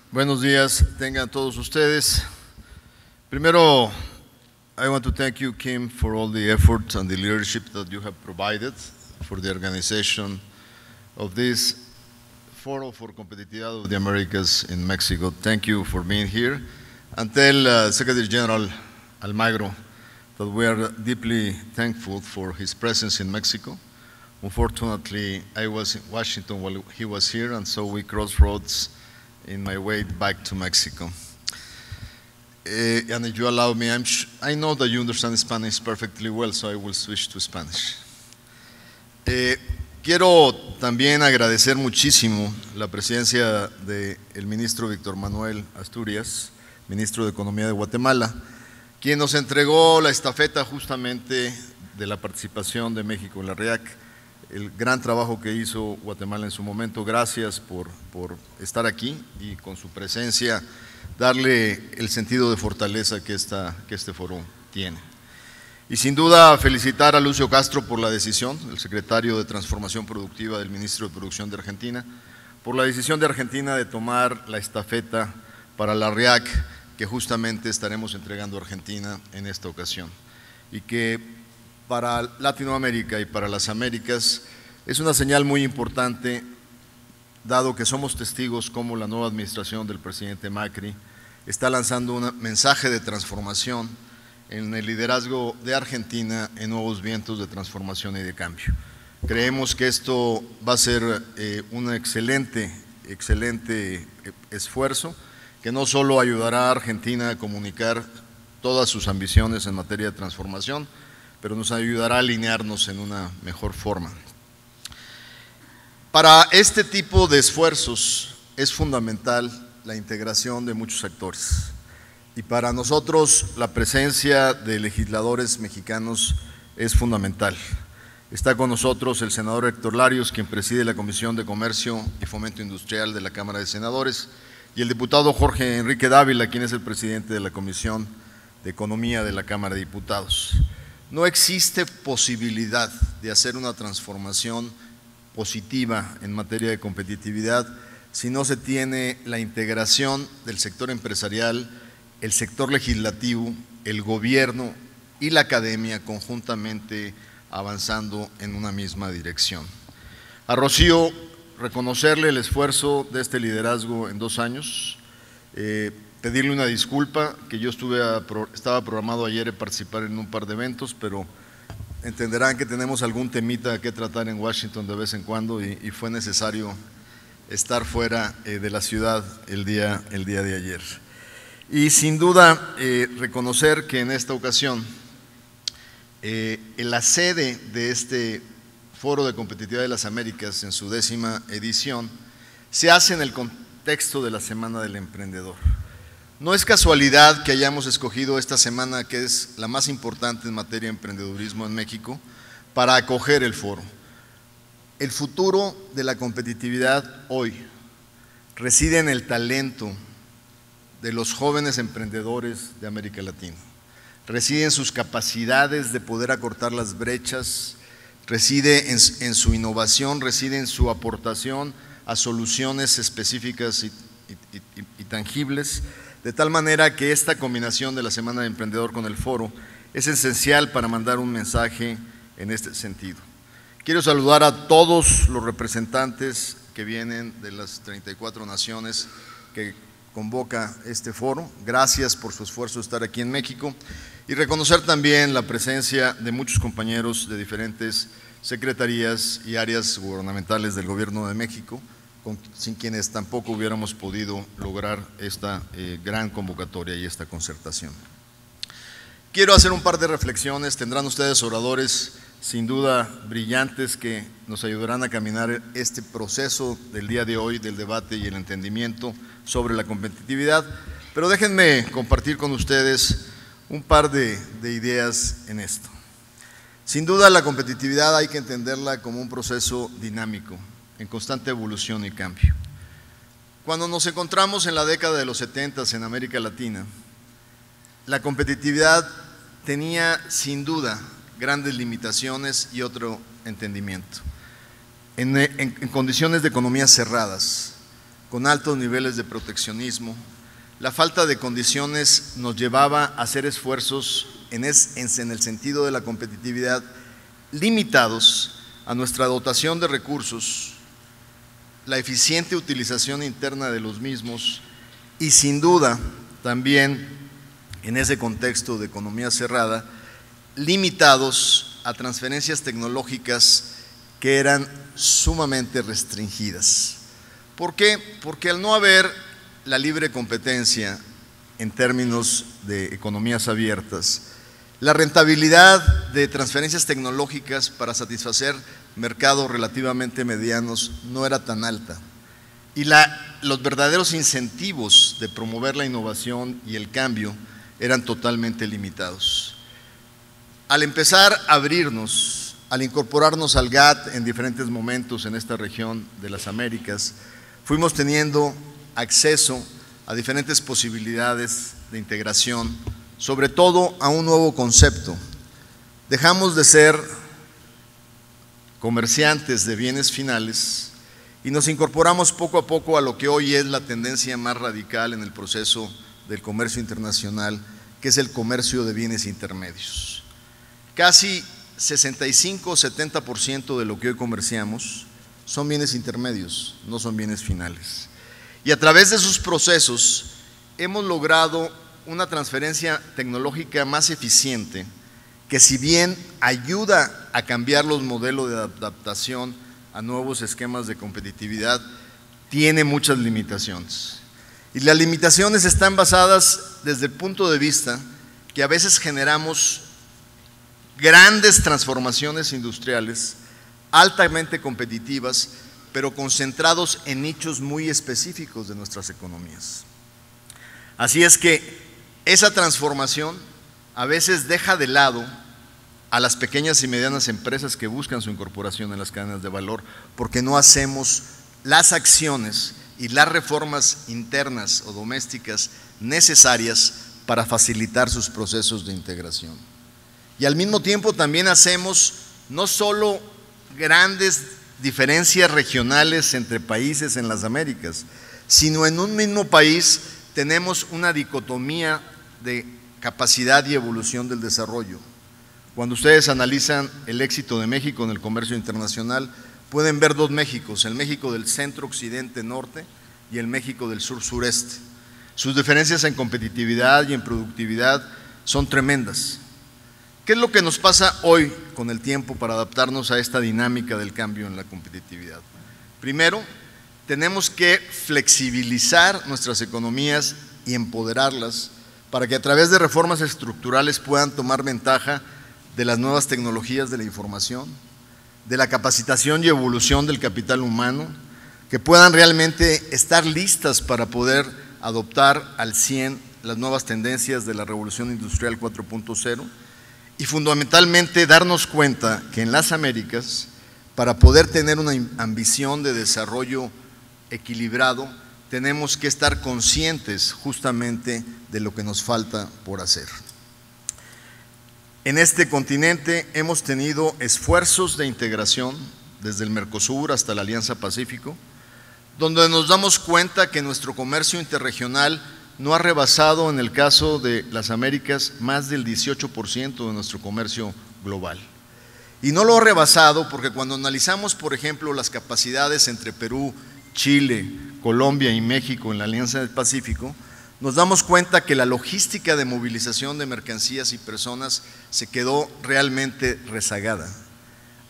Buenos días, tengan todos ustedes. Primero, I want to thank you, Kim, for all the effort and the leadership that you have provided for the organization of this Foro for Competitividad of the Americas in Mexico. Thank you for being here. And tell Secretary General Almagro that we are deeply thankful for his presence in Mexico. Unfortunately, I was in Washington while he was here, and so we crossed roads in my way back to Mexico. And if you allow me, I know that you understand Spanish perfectly well, so I will switch to Spanish. Quiero también agradecer muchísimo la presencia del ministro Víctor Manuel Asturias, ministro de Economía de Guatemala, quien nos entregó la estafeta justamente de la participación de México en la RIAC, el gran trabajo que hizo Guatemala en su momento. Gracias por estar aquí y con su presencia darle el sentido de fortaleza que este foro tiene. Y sin duda felicitar a Lucio Castro por la decisión, el secretario de Transformación Productiva del Ministro de Producción de Argentina, por la decisión de Argentina de tomar la estafeta para la RIAC que justamente estaremos entregando a Argentina en esta ocasión. Y que para Latinoamérica y para las Américas es una señal muy importante, dado que somos testigos cómo la nueva administración del presidente Macri está lanzando un mensaje de transformación en el liderazgo de Argentina en nuevos vientos de transformación y de cambio. Creemos que esto va a ser un excelente esfuerzo que no solo ayudará a Argentina a comunicar todas sus ambiciones en materia de transformación, pero nos ayudará a alinearnos en una mejor forma. Para este tipo de esfuerzos es fundamental la integración de muchos actores. Y para nosotros la presencia de legisladores mexicanos es fundamental. Está con nosotros el senador Héctor Larios, quien preside la Comisión de Comercio y Fomento Industrial de la Cámara de Senadores, y el diputado Jorge Enrique Dávila, quien es el presidente de la Comisión de Economía de la Cámara de Diputados. No existe posibilidad de hacer una transformación positiva en materia de competitividad si no se tiene la integración del sector empresarial, el sector legislativo, el gobierno y la academia conjuntamente avanzando en una misma dirección. A Rocío, reconocerle el esfuerzo de este liderazgo en 2 años, pedirle una disculpa, que yo estaba programado ayer participar en un par de eventos, pero entenderán que tenemos algún temita que tratar en Washington de vez en cuando y fue necesario estar fuera de la ciudad el día de ayer. Y sin duda reconocer que en esta ocasión la sede de este Foro de Competitividad de las Américas en su 10ª edición se hace en el contexto de la Semana del Emprendedor. No es casualidad que hayamos escogido esta semana, que es la más importante en materia de emprendedurismo en México, para acoger el foro. El futuro de la competitividad hoy reside en el talento de los jóvenes emprendedores de América Latina. Reside en sus capacidades de poder acortar las brechas, reside en su innovación, reside en su aportación a soluciones específicas y tangibles, de tal manera que esta combinación de la Semana del Emprendedor con el foro es esencial para mandar un mensaje en este sentido. Quiero saludar a todos los representantes que vienen de las 34 naciones que convoca este foro. Gracias por su esfuerzo de estar aquí en México y reconocer también la presencia de muchos compañeros de diferentes secretarías y áreas gubernamentales del Gobierno de México, sin quienes tampoco hubiéramos podido lograr esta gran convocatoria y esta concertación. Quiero hacer un par de reflexiones. Tendrán ustedes oradores sin duda brillantes que nos ayudarán a caminar este proceso del día de hoy, del debate y el entendimiento sobre la competitividad, pero déjenme compartir con ustedes un par de ideas en esto. Sin duda la competitividad hay que entenderla como un proceso dinámico, en constante evolución y cambio. Cuando nos encontramos en la década de los 70 en América Latina, la competitividad tenía sin duda grandes limitaciones y otro entendimiento. En condiciones de economías cerradas, con altos niveles de proteccionismo. La falta de condiciones nos llevaba a hacer esfuerzos en el sentido de la competitividad limitados a nuestra dotación de recursos, la eficiente utilización interna de los mismos y sin duda también en ese contexto de economía cerrada, limitados a transferencias tecnológicas que eran sumamente restringidas. ¿Por qué? Porque al no haber la libre competencia en términos de economías abiertas, la rentabilidad de transferencias tecnológicas para satisfacer mercados relativamente medianos no era tan alta y los verdaderos incentivos de promover la innovación y el cambio eran totalmente limitados. Al empezar a abrirnos, al incorporarnos al GATT en diferentes momentos en esta región de las Américas, fuimos teniendo acceso a diferentes posibilidades de integración, sobre todo a un nuevo concepto. Dejamos de ser comerciantes de bienes finales y nos incorporamos poco a poco a lo que hoy es la tendencia más radical en el proceso del comercio internacional, que es el comercio de bienes intermedios. Casi 65-70% de lo que hoy comerciamos son bienes intermedios, no son bienes finales. Y a través de sus procesos hemos logrado una transferencia tecnológica más eficiente que, si bien ayuda a cambiar los modelos de adaptación a nuevos esquemas de competitividad, tiene muchas limitaciones. Y las limitaciones están basadas desde el punto de vista que a veces generamos grandes transformaciones industriales altamente competitivas, pero concentrados en nichos muy específicos de nuestras economías. Así es que esa transformación a veces deja de lado a las pequeñas y medianas empresas que buscan su incorporación en las cadenas de valor, porque no hacemos las acciones y las reformas internas o domésticas necesarias para facilitar sus procesos de integración. Y al mismo tiempo también hacemos no solo grandes diferencias regionales entre países en las Américas, sino en un mismo país tenemos una dicotomía de capacidad y evolución del desarrollo. Cuando ustedes analizan el éxito de México en el comercio internacional, pueden ver dos Méxicos, el México del centro, occidente, norte y el México del sur, sureste. Sus diferencias en competitividad y en productividad son tremendas. ¿Qué es lo que nos pasa hoy con el tiempo para adaptarnos a esta dinámica del cambio en la competitividad? Primero, tenemos que flexibilizar nuestras economías y empoderarlas para que a través de reformas estructurales puedan tomar ventaja de las nuevas tecnologías de la información, de la capacitación y evolución del capital humano, que puedan realmente estar listas para poder adoptar al 100 las nuevas tendencias de la Revolución Industrial 4.0 y fundamentalmente darnos cuenta que en las Américas, para poder tener una ambición de desarrollo equilibrado, tenemos que estar conscientes justamente de lo que nos falta por hacer. En este continente hemos tenido esfuerzos de integración desde el Mercosur hasta la Alianza Pacífico, donde nos damos cuenta que nuestro comercio interregional no ha rebasado, en el caso de las Américas, más del 18% de nuestro comercio global. Y no lo ha rebasado porque cuando analizamos, por ejemplo, las capacidades entre Perú, Chile, Colombia y México en la Alianza del Pacífico, nos damos cuenta que la logística de movilización de mercancías y personas se quedó realmente rezagada.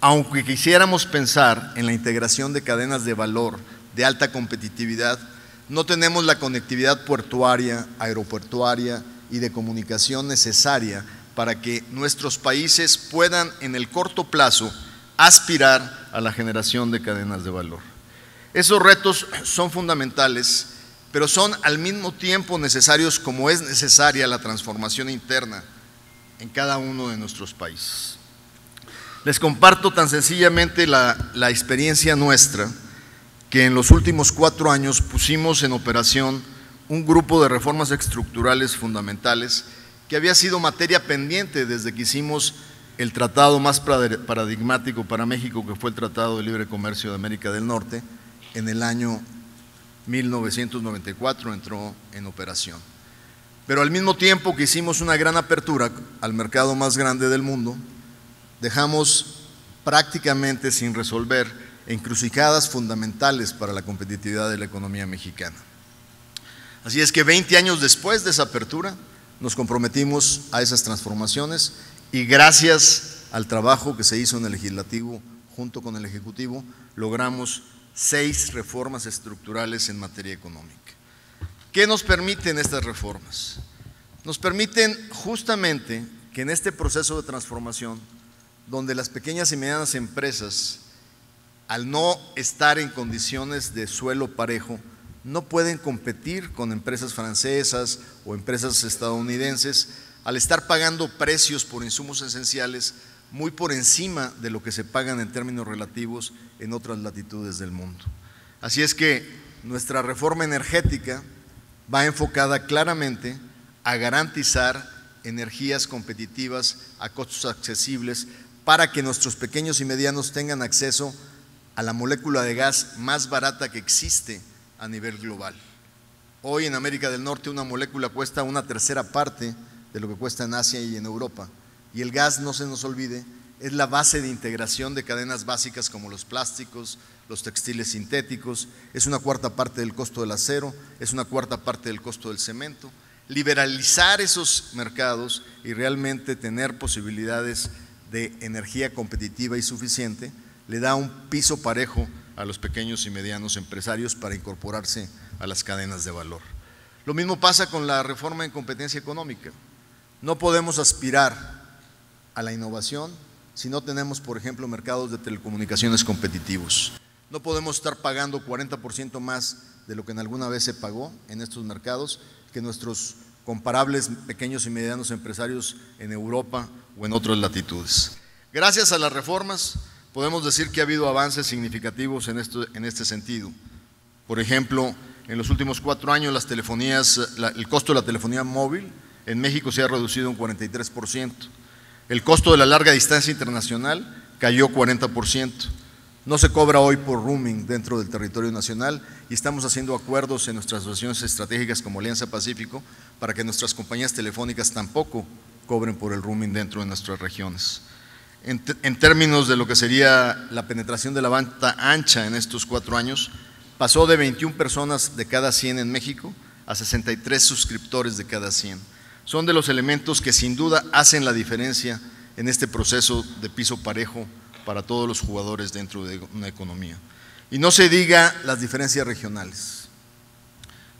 Aunque quisiéramos pensar en la integración de cadenas de valor de alta competitividad, no tenemos la conectividad portuaria, aeroportuaria y de comunicación necesaria para que nuestros países puedan en el corto plazo aspirar a la generación de cadenas de valor. Esos retos son fundamentales, pero son al mismo tiempo necesarios como es necesaria la transformación interna en cada uno de nuestros países. Les comparto tan sencillamente la experiencia nuestra, que en los últimos 4 años pusimos en operación un grupo de reformas estructurales fundamentales que había sido materia pendiente desde que hicimos el tratado más paradigmático para México, que fue el Tratado de Libre Comercio de América del Norte, en el año 1994 entró en operación. Pero al mismo tiempo que hicimos una gran apertura al mercado más grande del mundo, dejamos prácticamente sin resolver encrucijadas fundamentales para la competitividad de la economía mexicana. Así es que 20 años después de esa apertura, nos comprometimos a esas transformaciones y gracias al trabajo que se hizo en el Legislativo junto con el Ejecutivo, logramos 6 reformas estructurales en materia económica. ¿Qué nos permiten estas reformas? Nos permiten justamente que en este proceso de transformación, donde las pequeñas y medianas empresas, al no estar en condiciones de suelo parejo, no pueden competir con empresas francesas o empresas estadounidenses, al estar pagando precios por insumos esenciales muy por encima de lo que se pagan en términos relativos en otras latitudes del mundo. Así es que nuestra reforma energética va enfocada claramente a garantizar energías competitivas a costos accesibles para que nuestros pequeños y medianos tengan acceso a la molécula de gas más barata que existe a nivel global. Hoy en América del Norte una molécula cuesta 1/3 parte de lo que cuesta en Asia y en Europa. Y el gas, no se nos olvide, es la base de integración de cadenas básicas como los plásticos, los textiles sintéticos, es 1/4 parte del costo del acero, es 1/4 parte del costo del cemento. Liberalizar esos mercados y realmente tener posibilidades de energía competitiva y suficiente le da un piso parejo a los pequeños y medianos empresarios para incorporarse a las cadenas de valor. Lo mismo pasa con la reforma en competencia económica. No podemos aspirar a la innovación si no tenemos, por ejemplo, mercados de telecomunicaciones competitivos. No podemos estar pagando 40% más de lo que en alguna vez se pagó en estos mercados que nuestros comparables pequeños y medianos empresarios en Europa o en otras latitudes. Gracias a las reformas podemos decir que ha habido avances significativos en este sentido. Por ejemplo, en los últimos 4 años el costo de la telefonía móvil en México se ha reducido un 43%. El costo de la larga distancia internacional cayó 40%. No se cobra hoy por roaming dentro del territorio nacional y estamos haciendo acuerdos en nuestras asociaciones estratégicas como Alianza Pacífico para que nuestras compañías telefónicas tampoco cobren por el roaming dentro de nuestras regiones. En términos de lo que sería la penetración de la banda ancha en estos 4 años, pasó de 21 personas de cada 100 en México a 63 suscriptores de cada 100. Son de los elementos que sin duda hacen la diferencia en este proceso de piso parejo para todos los jugadores dentro de una economía. Y no se diga las diferencias regionales.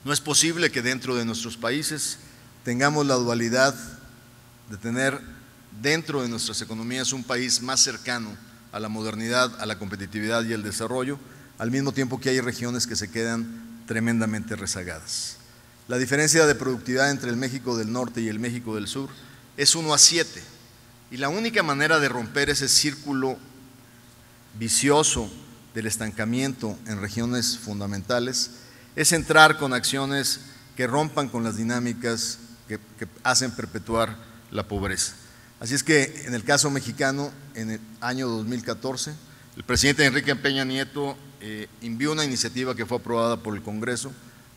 No es posible que dentro de nuestros países tengamos la dualidad de tener dentro de nuestras economías un país más cercano a la modernidad, a la competitividad y al desarrollo, al mismo tiempo que hay regiones que se quedan tremendamente rezagadas. La diferencia de productividad entre el México del Norte y el México del Sur es 1/7 y la única manera de romper ese círculo vicioso del estancamiento en regiones fundamentales es entrar con acciones que rompan con las dinámicas que hacen perpetuar la pobreza. Así es que en el caso mexicano, en el año 2014, el presidente Enrique Peña Nieto envió una iniciativa que fue aprobada por el Congreso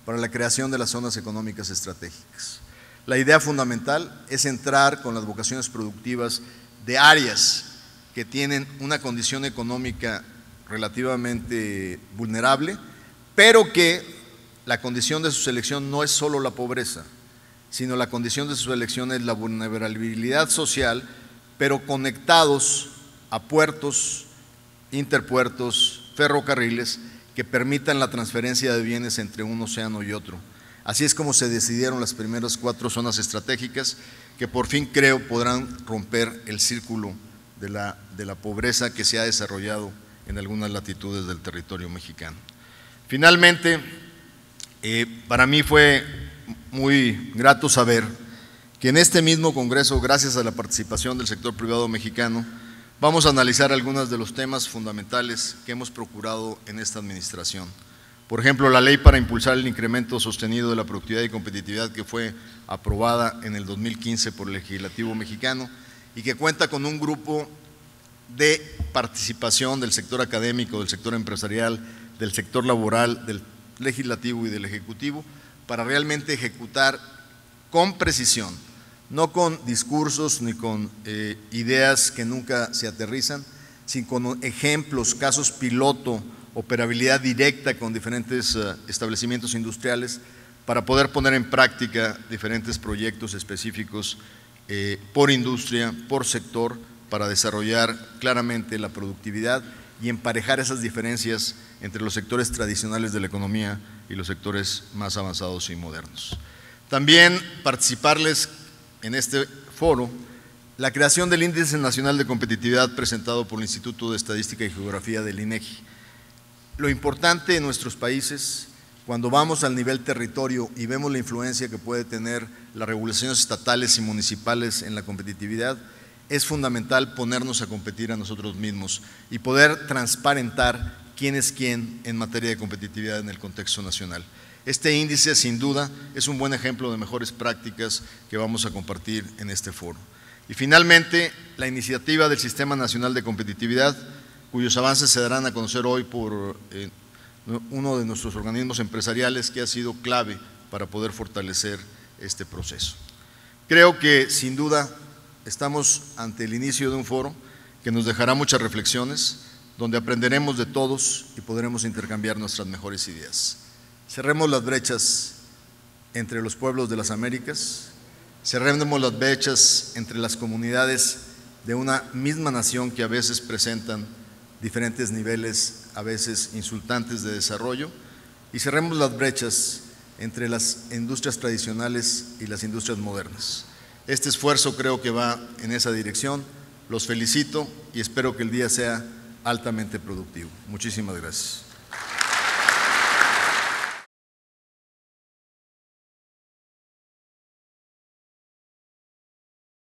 para la creación de las zonas económicas estratégicas. La idea fundamental es entrar con las vocaciones productivas de áreas que tienen una condición económica relativamente vulnerable, pero que la condición de su selección no es solo la pobreza, sino la condición de su selección es la vulnerabilidad social, pero conectados a puertos, interpuertos, ferrocarriles, que permitan la transferencia de bienes entre un océano y otro. Así es como se decidieron las primeras 4 zonas estratégicas que por fin creo podrán romper el círculo de la pobreza que se ha desarrollado en algunas latitudes del territorio mexicano. Finalmente, para mí fue muy grato saber que en este mismo Congreso, gracias a la participación del sector privado mexicano, vamos a analizar algunos de los temas fundamentales que hemos procurado en esta administración. Por ejemplo, la ley para impulsar el incremento sostenido de la productividad y competitividad que fue aprobada en el 2015 por el Legislativo mexicano y que cuenta con un grupo de participación del sector académico, del sector empresarial, del sector laboral, del Legislativo y del Ejecutivo para realmente ejecutar con precisión, no con discursos ni con ideas que nunca se aterrizan, sino con ejemplos, casos piloto, operabilidad directa con diferentes establecimientos industriales para poder poner en práctica diferentes proyectos específicos por industria, por sector, para desarrollar claramente la productividad y emparejar esas diferencias entre los sectores tradicionales de la economía y los sectores más avanzados y modernos. También participarles en este foro la creación del Índice Nacional de Competitividad presentado por el Instituto de Estadística y Geografía del INEGI. Lo importante en nuestros países, cuando vamos al nivel territorio y vemos la influencia que puede tener las regulaciones estatales y municipales en la competitividad, es fundamental ponernos a competir a nosotros mismos y poder transparentar quién es quién en materia de competitividad en el contexto nacional. Este índice, sin duda, es un buen ejemplo de mejores prácticas que vamos a compartir en este foro. Y finalmente, la iniciativa del Sistema Nacional de Competitividad, cuyos avances se darán a conocer hoy por uno de nuestros organismos empresariales que ha sido clave para poder fortalecer este proceso. Creo que, sin duda, estamos ante el inicio de un foro que nos dejará muchas reflexiones, donde aprenderemos de todos y podremos intercambiar nuestras mejores ideas. Cerremos las brechas entre los pueblos de las Américas, cerremos las brechas entre las comunidades de una misma nación que a veces presentan diferentes niveles, a veces insultantes de desarrollo, y cerremos las brechas entre las industrias tradicionales y las industrias modernas. Este esfuerzo creo que va en esa dirección. Los felicito y espero que el día sea altamente productivo. Muchísimas gracias.